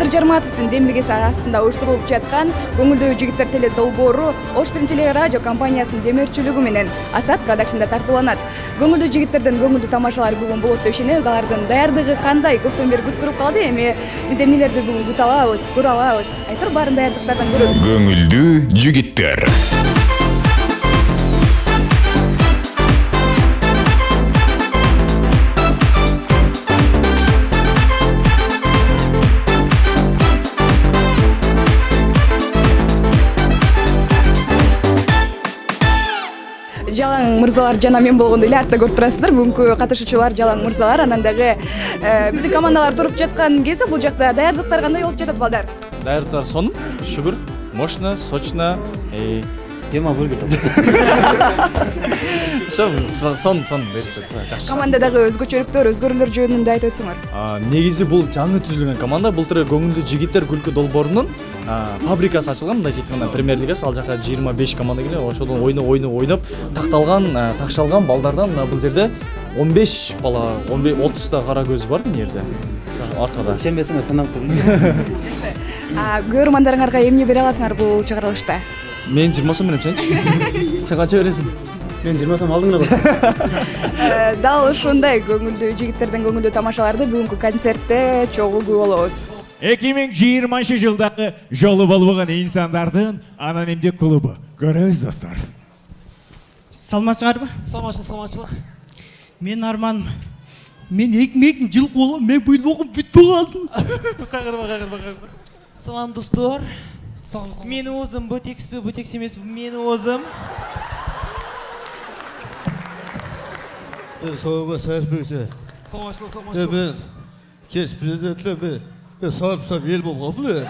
Кадыр Жарматовдун демилгеси астында уюштурулуп жаткан көңүлдүү жигиттер теле долбоору Ош Теле радио компаниясынын демөөрчүлүгү менен Асат продакшнда тартууланат. Көңүлдүү жигиттердин көңүлдүү тамашалары бүгүн болот деп ишенебиз. Алардын даярдыгы кандай? Көптөн бери күтүп туруп калды. Эми биз эмнелерди бүгүн күтө алабыз, көрө алабыз. Айтор баарын даярдыктардан көрөбүз. Көңүлдүү жигиттер. Жалаң мырзалар жана мен болгондо эле артта көрүп турасыздар. Бүгүнкү катышуучулар жалаң мырзалар. Анан дагы биздин командалар туруп жаткан кезде бул жакта даярдыктар кандай болуп жатат балдар? Даярдыктар сонун, шүгүр, мощно, сочно. Тема бургер. Сон берсе жакшы. Командадагы өзгөчөлүктөр, өзгөрүүлөр жөнүндө айтып өтсөңөр. Негизи бул жаңы түзүлгөн команда. Былтыр көңүлдүү жигиттер күлкү долбоорунун фабрикасы ачылган. Мындай айтканда премьер-лигасы. Ал жака 25 команда келген. Ошодон ойноп такшалган балдардан бул жерде 15 бала, 30 та кара көз бар мына жерде. Аркада. Ишенбесеңер санап туруң. Көрөрмандарыңарга эмне бере аласыңар бул чыгарылышта? Мен 20 сом берем, сенчи? Сен канча бересиң? Мен 20 сом алдыңа бар. Дал ушундай көңүлдүү жигиттердин көңүлдүү тамашаларды бүгүнкү концертте чогуу күбө болобуз. 2020-жылдагы жолу болбогон инсандардын анонимдик клубу. Көрөбүз достор. Саламатсыңарбы? Саламатчылык. Мен Арманым. Мен экмектин жылкы болгом, мен быйыл бүтпөй калдым. Кайгырба. Салам достор. Мен өзім бөтекспі, бөтекс емес, мен өзім. Саламға сәрпексе. Саламатчылык. Мен кеш президентлер сарып ел болып қалды.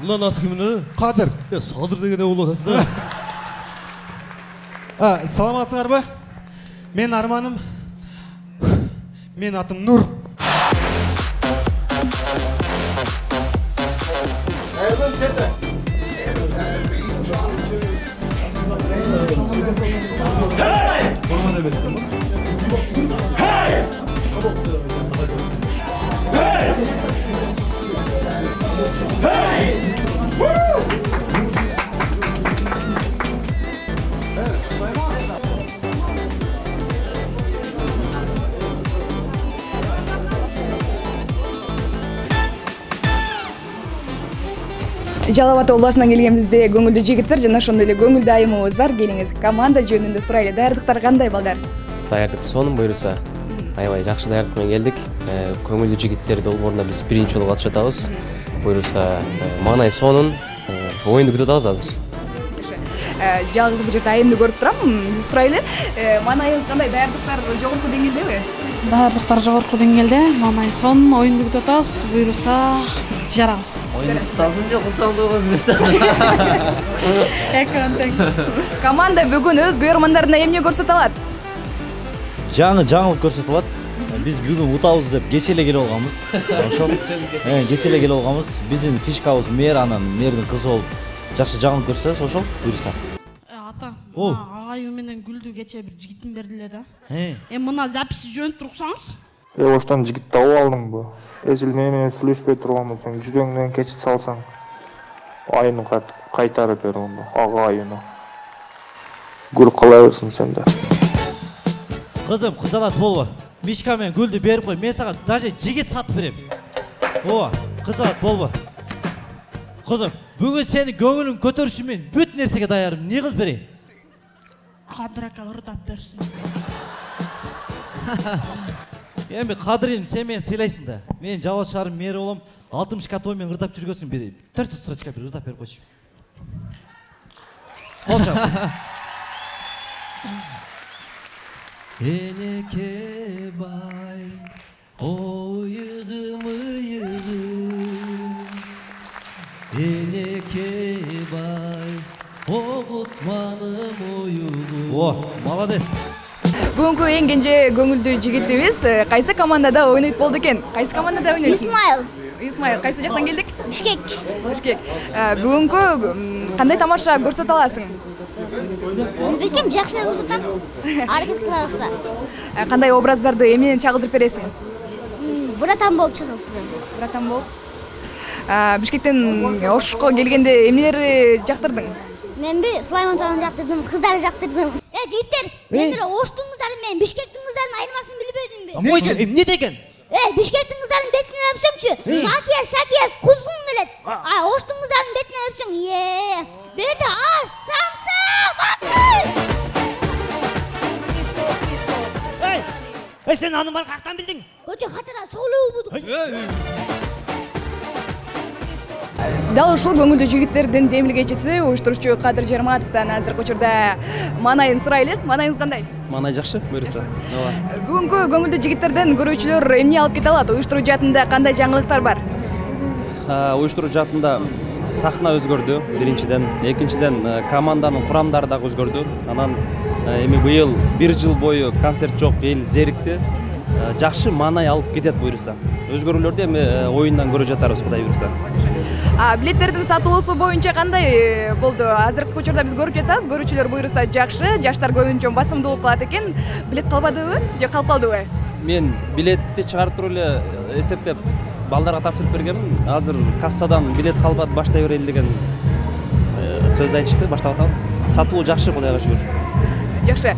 Мынан аты кімін? Қадыр. Садыр деген ол атында. Саламатсыңарбы? Мен Арманым. Мен атым Нур. Жалал Абад обласынан келгенбизде көңүлдүү жигиттер жана ошондой эле көңүлдүү айымыбыз бар. Келиңиз, команда жөнүндө сурайлы. Даярдыктар кандай балдар? Даярдык сонун буйруса. Аябай жакшы даярдык менен келдик. Көңүлдүү жигиттер долбооруна биз биринчи жолу катышып атабыз. Буйруса маанай сонун. Оюнду күтүп атабыз азыр. Жалгыз бул жерде айымды көрүп турам. Биз сурайлы. Маанайыңыз кандай? Даярдыктар жогорку деңгээлдеби? Даярдыктар жогорку деңгээлде. Маанай сонун, оюнду күтүп атабыз. Буйруса жарабыз. Оюнду жок кылсам да болот. Эконтек. Команда бүгүн өз көрөрмандарына эмне көрсөтө алат? Жаңылык көрсөтүп алат. Биз бүгүн утабыз деп кече эле келип алганбыз. Ошол. Кече эле келип алганбыз. Биздин фишкабыз мэр, анан мэрдин кызы болуп жакшы жаңылык көрсөтөбүз, ошол буйруса. Ата, агайым менен Гүлдү кече бир жигитин бердилер да. Мына записи жөнүп турсаңыз. Оштан жигит табып алдыңбы? Эсил менен сүйлөшпөй турганбыз, сен жүзөңдөн кечип салсаң, айыны кайтарып бер онда, ага айыны. Көрүп кала берсиң сен да. Кызым, кызалат болбо. Мишка менен Гүлдү берип кой, мен сага даже жигит сатып берем. Кызалат болбо. Кызым, бүгүн сени көңүлүң көтөрүш үчүн мен бүт нерсеге даярмын. Не кылып берейин? Кадыр ака ырдап берсин. Эми Кадырым, сен мени сыйлайсың да. Мен Жалал шаарынын мэри болом. 60 катоо менен ырдап жүргөсүң, бери 4 строчка бир ырдап берип койчу. Болчу. Элеке бай, ойыгым ыйыгым. Элеке бай, огутманым оюгум. Молодец. Бүгүнкү эң кенже көңүлдүү жигитибиз кайсы командада ойнойт болду экен? Кайсы командада ойнойсуң? Исмаил, кайсы жактан келдик? Бишкек. Бүгүнкү кандай тамаша көрсөтө аласың? Бекем жакшы көрсөтөм. Аракет кылабыз. Кандай образдарды эмнени чагылдырып бересиң? Братан болуп чыгыптыр. Братан болуп. Бишкектен Ошко келгенде эмнелерди жактырдың? Менби Сулаймантауны жактырдым, кыздарды жактырдым. Жигиттер, мен эле Оштун кыздары менен Бишкектин кыздарынын айырмасын билбедимби? Койчу, эмне деген? Бишкектин кыздарынын бетинен өпсөңчү, макияж, шакияж кузгун келет. Оштун кыздарынын бетинен өпсөң, бети самсам. Сен анын баарын каяктан билдиң? Көчө катара чогулуу болду. Дал ушул көңүлдүү жигиттердин демил кечеси уюштуруучу Кадыр Жерматовдон азыркы учурда маанайын сурайлы. Маанайыңыз кандай? Маанай жакшы, буюрса. Ооба. Бүгүнкү көңүлдүү жигиттерден көрүүчүлөр эмне алып кете алат? Уюштуруу жаатында кандай жаңылыктар бар? Уюштуруу жаатында сахна өзгөрдү, биринчиден. Экинчиден команданын курамдары дагы өзгөрдү. Анан эми быйыл 1 жыл бою концерт жок, эл зерикти. Жакшы маанай алып кетет буюрса. Өзгөрүүлөрдү эми оюндан көрө жатарбыз, Кудай буюрса. Билеттердин сатылуусу боюнча кандай болду? Азыркы учурда биз көрүп жатабыз, көрүүчүлөр буюрса жакшы, жаштар көбүнчө басымдуулук кылат экен. Билет калбадыбы же калып калдыбы? Мен билетти чыгарып туруп эле эсептеп балдарга тапшырып бергенмин. Азыр кассадан билет калбады, баштай берели деген сөздү айтышты, баштап атабыз. Сатылуу жакшы, Кудайга шүгүр. Жакшы.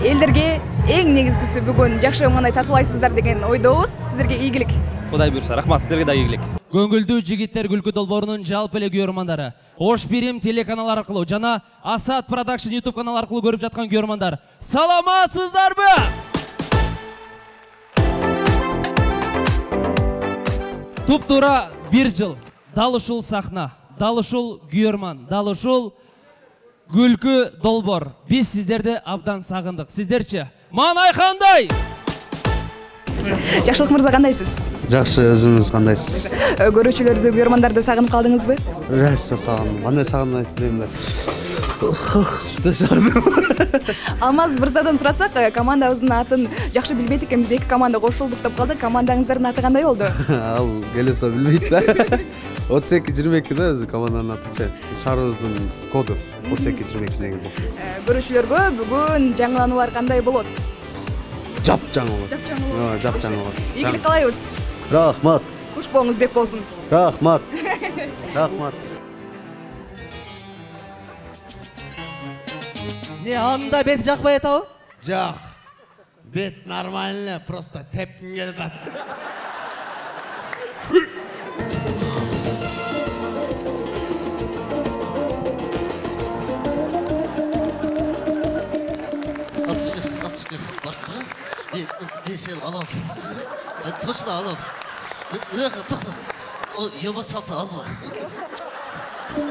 Элдерге эң негизгиси бүгүн жакшы маанай тартуулайсыздар деген ойдобуз. Сиздерге ийгилик. Кудай буюрса, рахмат, сиздерге да ийгилик. Көңүлдүү жигиттер күлкү долбоорунун жалпы эле көрөрмандары, Ош Бирим телеканал аркылуу жана Асат Продакшн YouTube каналы аркылуу көрүп жаткан көрөрмандар, саламатсыздарбы? Туп-туура 1 жыл, дал ушул сахна, дал ушул көрөрман, дал ушул күлкү долбоор. Биз сиздерди абдан сагындык. Сиздерчи? Маанай кандай? Жакшылык мырза, кандайсыз? Жакшы, өзүңүз кандайсыз? Көрүүчүлөрдү, көрөрмандарды сагынып калдыңызбы? Раса сагындым. Кандай сагынып айтып берейин да. Шундай сагындым. Алмаз мырзадан сурасак, командабыздын атын жакшы билбейт экен. Биз 2 команда кошулдук деп калдык. Командаңыздардын аты кандай болду? Ал келесе билбейт да. 32-22 да өзү команданын аты. Шаарыбыздын коду 32-22 негизи. Көрүүчүлөргө бүгүн жаңылануулар кандай болот? Жап жаңы болот. Жап жаңы болот. Ийгилик каалайбыз. Рахмат. Куш болуңуз бек болсун. Рахмат. Рахмат. Не, анда бет жакпай атабы? Жак. Бет нормально, просто тепким келип атат. Ben seni alam. Точно алам. To'xta. Yomon salsa alma.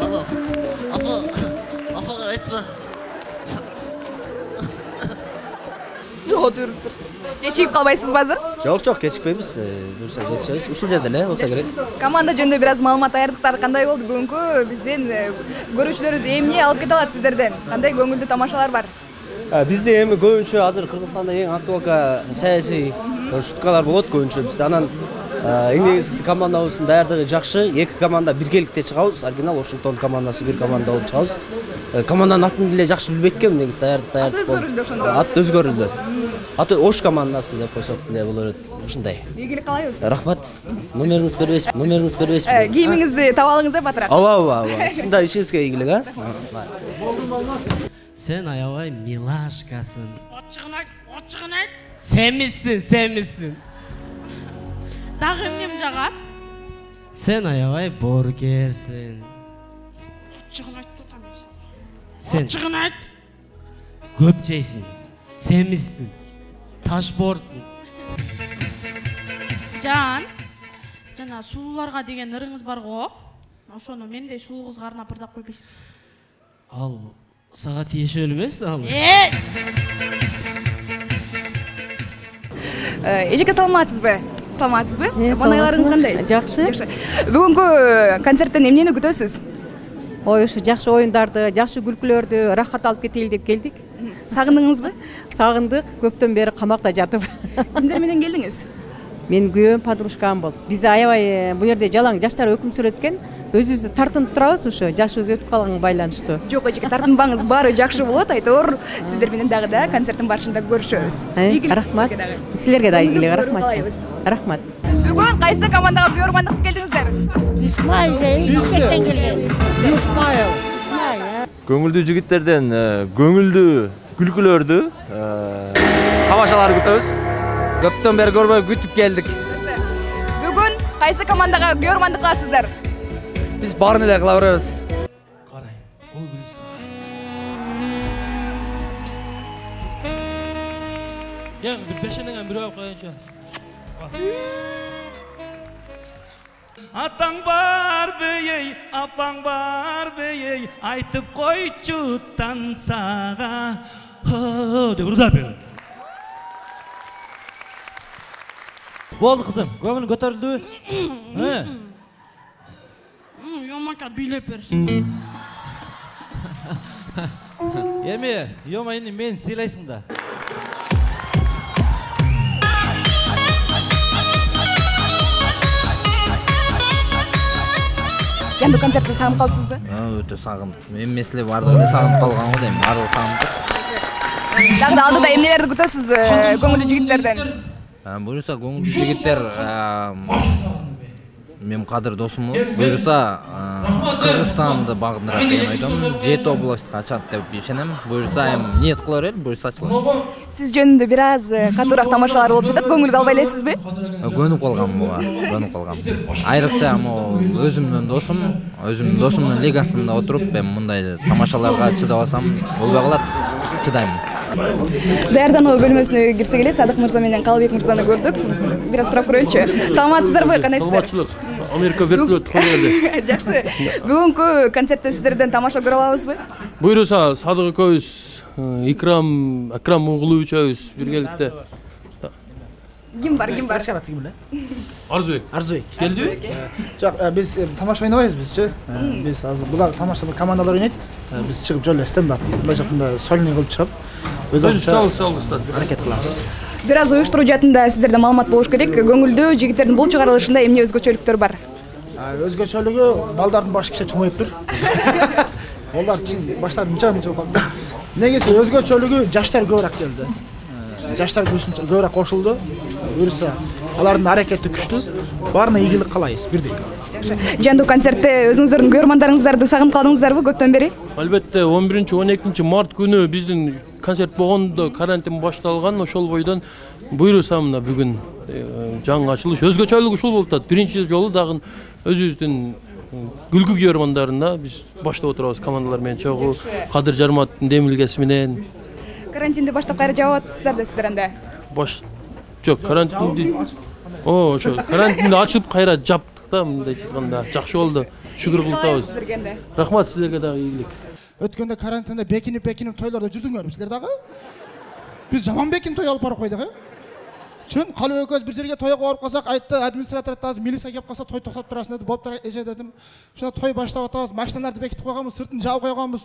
Alam. Apaga aytma. Жок, жүрүптүр. Кечигип калбайсызбы азыр? Жок, кечикпейбиз. Буюрса жетишебиз. Ушул жерде эле болсо керек. Команда жөнүндө бир аз маалымат аярдыктар кандай болду бүгүнкү? Бизден көрүүчүлөрүбүз эмне алып кете алат сиздерден? Кандай көңүлдүү тамашалар бар? Бизде эми көбүнчө азыр Кыргызстанда эң актуалка саясий шуткалар болот көбүнчө бизде. Анан эң негизгиси командабыздын даярдыгы жакшы. 2 команда биргеликте чыгабыз. Оригинал Вашингтон командасы бир команда болуп чыгабыз. Команданын атын деле жакшы билбейт экенмин негизи даярдык. Аты өзгөрүлдү ошондо. Аты өзгөрүлдү. Аты Ош командасы деп койсок деле болот. Ушундай. Ийгилик каалайбыз. Рахмат. Номериңиз бербейсизби? Кийимиңизди таап алыңыз батыраак. Ооба. Ушундай ишиңизге ийгилик, а? Sen ayavay milaşkasın. Açıgın ayt. Sen Dagı emnem jagat? Sen ayavay borgersin. Açıgın ayt tutamıyorsun. Sen Açıgın ayt. göpçeysin. Semizsin. Taşborsun. Жана сулууларга деген ырыңыз бар го. Ошону мендей сулуу кызга арнап ырдап койбойсузбу? Al sağa tiyişi ölmez de al. Эжеке саламатсызбы? Маанайларыңыз кандай? Жакшы. Бүгүнкү концерттен эмнени күтөсүз? Ой, ушу жакшы оюндарды, жакшы күлкүлөрдү рахат алып кетели деп келдик. Сагындыңызбы? Сагындык, көптөн бери камакта жатып. Кимдер менен келдиңиз? Мен күйөөм, подружкам болуп. Биз аябай бул жерде жалаң жаштар өкүм сүрөткөн. өзүбүздү тартынып турабыз ушу жашыбыз өтүп калганга байланыштуу. Жок, эчеке тартынбаңыз, баары жакшы болот. Айтор, сиздер менен дагы да концерттин барышында көрүшөбүз. Рахмат. Силерге да ийгилик, рахмат. Рахмат. Бүгүн кайсы командага күйөрмандык кылып келдиңиздер? Бишкектен келген. Көңүлдүү жигиттерден көңүлдүү күлкүлөрдү тамашалар күтөбүз. Көптөн бери көрбөй күтүп келдик. Бүгүн кайсы командага күйөрмандык кыласыздар? Биз баарын эле кыла беребиз. Gel bir beşenden biri koyunca. Атаң бар бейей, апаң бар бейей, айтып қойчу тансаға. Деп ұрда бер. Болды қызым, көңілің көтерілді? Йомака билеп берсін. Еме, йомайын мен сыйлайсың да. Жанду концертті сағынып қалсыз ба? Өте сағындық. Мен месіле бардығы сағынып қалған ғой деймін. Бардығы сағындық. Дағда алдыда емнелерді күтесіз көңілді жігіттерден? Бұйырса көңілді жігіттер мен қадір досым бұйырса Қырғызстанды бағындырат деген ойдым. 7 областқа açат деп ишенем. Бұйырса ниет кылар элем, бұйырса ачылат. Сиз жөнүндө бир аз катуураак тамашалар болуп жатат. Көңүл калбай элесизби? Көнүп калгам буга, көнүп калгам. Айрыкча өзүмдүн досум, өзүмдүн досумдун лигасында отуруп, мен мындай тамашаларга чыдап алсам болбой калат. Чыдайм. Даярдануу бөлмөсүнө кирсек эле Садык мырза менен Калыбек мырзаны көрдүк. Бир аз сурап көрөлүчү. Саламатсыздарбы, кандайсыздар? Америка вертолет коюлду. Жакшы. Бүгүнкү концертте сиздерден тамаша көрө алабызбы? Буйруса, Садык экөөбүз, Акрам Угулович абыз биргеликте. Ким бар? Арзубек. Келди? Жок, биз тамаша ойнобойбуз бизчи. Биз азыр булар тамашалар командалар ойнойт. Биз чыгып жолу стендап, мындай жактанда сольный кылып чыгып, өзүбүзчө аракет кылабыз. Бир аз уюштуруу жаатында сиздерде маалымат болуш керек. Көңүлдүү жигиттердин бул чыгарылышында эмне өзгөчөлүктөр бар? Өзгөчөлүгү балдардын башы кичи чоңоюп тур. Олар баштары мынча калды. Негизи өзгөчөлүгү жаштар көбүрөөк келди. Жаштар көбүрөөк кошулду. Буюрса алардын аракети күчтүү. Баарына ийгилик каалайбыз бирдей. Жанду концертте өзүңүздөрдүн көрмандарыңыздарды сагынып калдыңыздарбы көптөн бери? Албетте 11-12 март күнү биздин концерт болгондо карантин башталган, ошол бойдон буйруса мына бүгүн жаңы ачылыш өзгөчөлүгү ушул болуп атат. Биринчи жолу дагы өзүбүздүн күлкү күйөрмандарына биз баштап отурабыз командалар менен чогуу, Кадыр Жарматтын демилгеси менен. Карантинди баштап кайра жаап атасыздар да сиздер анда? Жок, карантинди ошо карантинди ачып кайра жаптык да, мындай айтканда жакшы болду. Шүгүр кылып атабыз. Рахмат силерге дагы ийгилик. Өткөндө карантинде бекинип тойлордо жүрдүңөрбү силер дагы? Биз жаман бекинип той алып барып койдук, Чын, Калыбек экөөбүз бир жерге тойго барып калсак, айтты, администратор азыр милиция келип калса той токтоп турасың деди. Болуптур эже дедим. Ошондо той баштап атабыз, машиналарды бекитип койгонбуз, сыртын жаап койгонбуз.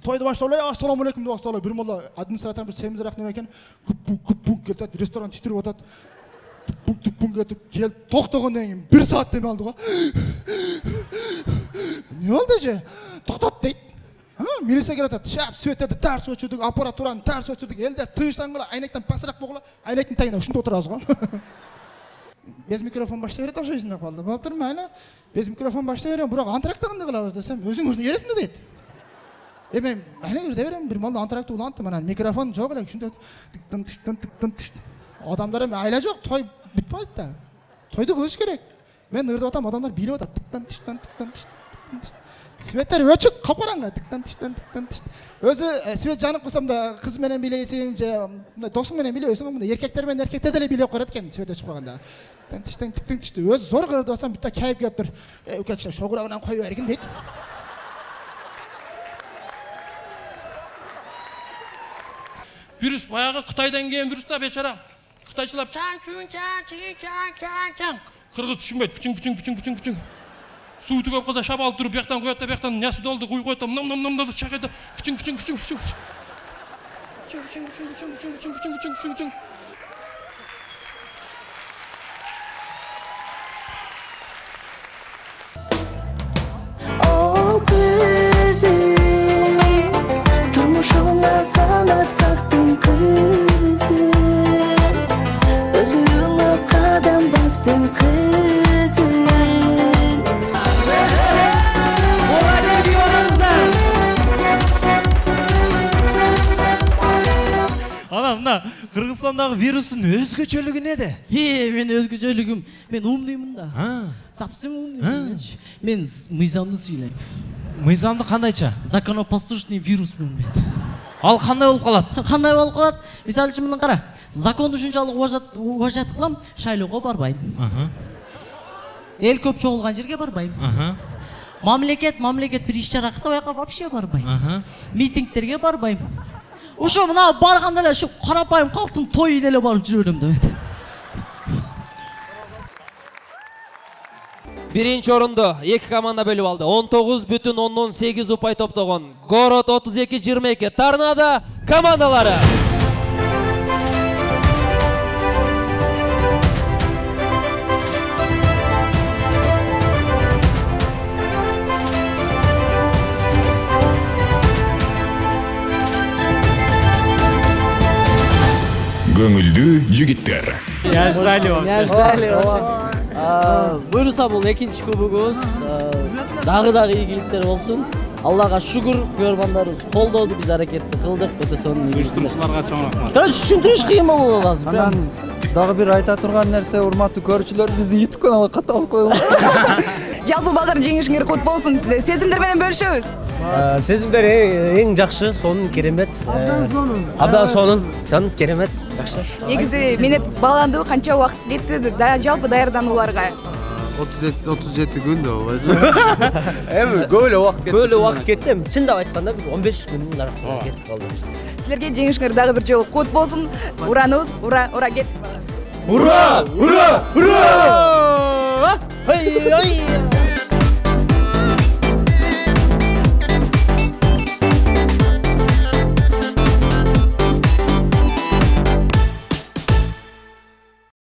Тойду баштап эле, ассаламу алейкум деп баштап эле. Бир молла администратор бир семизирак неме экен, күп кетет, ресторан титирип атат. Пунк кетип келип токтогондон кийин 1 саат деме алды го. Не болду эже? Токтот дейт. Милиция келип атат. Шап светтерди тарс өчүрдүк, аппаратураны тарс өчүрдүк. Элдер тынычлангыла, айнектен пасыраак болгула. Айнектин тагына ушунда отурабыз го. Без микрофон баштай берет ошо жүзүндө калды. Болуптур майла. Без микрофон баштай берем, бирок антракты кандай кылабыз десем, өзүң эресиң да дейт. Мен айла үрдө берем, бир молда антракты улантты, мына микрофон жок эле, ушунда тыктын. Адамдар эми айла жок, той бүтпөйт да. Тойду кылыш керек. Мен ырдап атам, адамдар бийлеп атат. Тыктан. Светтер өчүк, капкараңгы, тыктан. Өзү свет жанып калсам да кыз менен бийлейсиң же мындай досуң менен бийлейсиң, мындай эркектер менен эркектер деле бийлеп коет экен свет өчүп калганда. Тыктан. Өзү зор кырдап атсам, бүтө кайып келип тур. Үкекче шогурабынан кое бергин дейт. Вирус баягы Кытайдан келген вирус да бечара. Кытайчылап кыргыз түшүнбөйт. Пүчүң. Суу түгөп калса шап алып туруп, бияктан коет да, бияктан нясы долду куюп коет да, нам чакайда. Пүчүң. Кыргызстандагы вирустун өзгөчөлүгү неде? Мен өзгөчөлүгүм, мен умдуймун да. Совсем умдуймун. Мен мыйзамды сүйлөйм. Мыйзамды кандайча? Законопослушный вирусмун мен. Ал кандай болуп калат? Кандай болуп калат? Мисалы үчүн мына кара. Законду ушунчалык уважать кылам, шайлоого барбайм. Эл көп чогулган жерге барбайм. Мамлекет бир иш-чара кылса, аяка вообще барбайм. Митингтерге барбайм. Ушу мына барганда эле ушу карапайым калктын тойуна эле барып жүрө берем да мен. Биринчи орунду эки команда бөлүп алды. 19,8 упай топтогон Город 32-22 Торнадо командалары. Көңүлдүү жигиттер. Буюрса бул экинчи кубогубуз. Дагы ийгиликтер болсун. Аллага шүгүр, көрбандарыбыз колдоду, биз аракетти кылдык. Өтө сонун уюштуруучуларга чоң рахмат. Түшүндүрүш кыйын болуп атат. Анан дагы бир айта турган нерсе, урматтуу көрүүчүлөр, биздин YouTube каналга катталып коюңуз. Жалпы балдар жеңишиңер кут болсун. Сезимдер менен бөлүшөбүз. Сезимдер эң жакшы, сонун керемет. Абдан сонун, керемет, жакшы. Негизи менет бааландыбы канча убакыт кетти жалпы даярданууларга? 37 күн да болбойбу. Эми көп эле убакыт кетти. Көп эле убакыт кетти. Чындап айтканда 15 күндүн арасында кетип калды. Силерге жеңишиңер дагы бир жолу кут болсун. Ураныбыз, ура, кетип. Ура!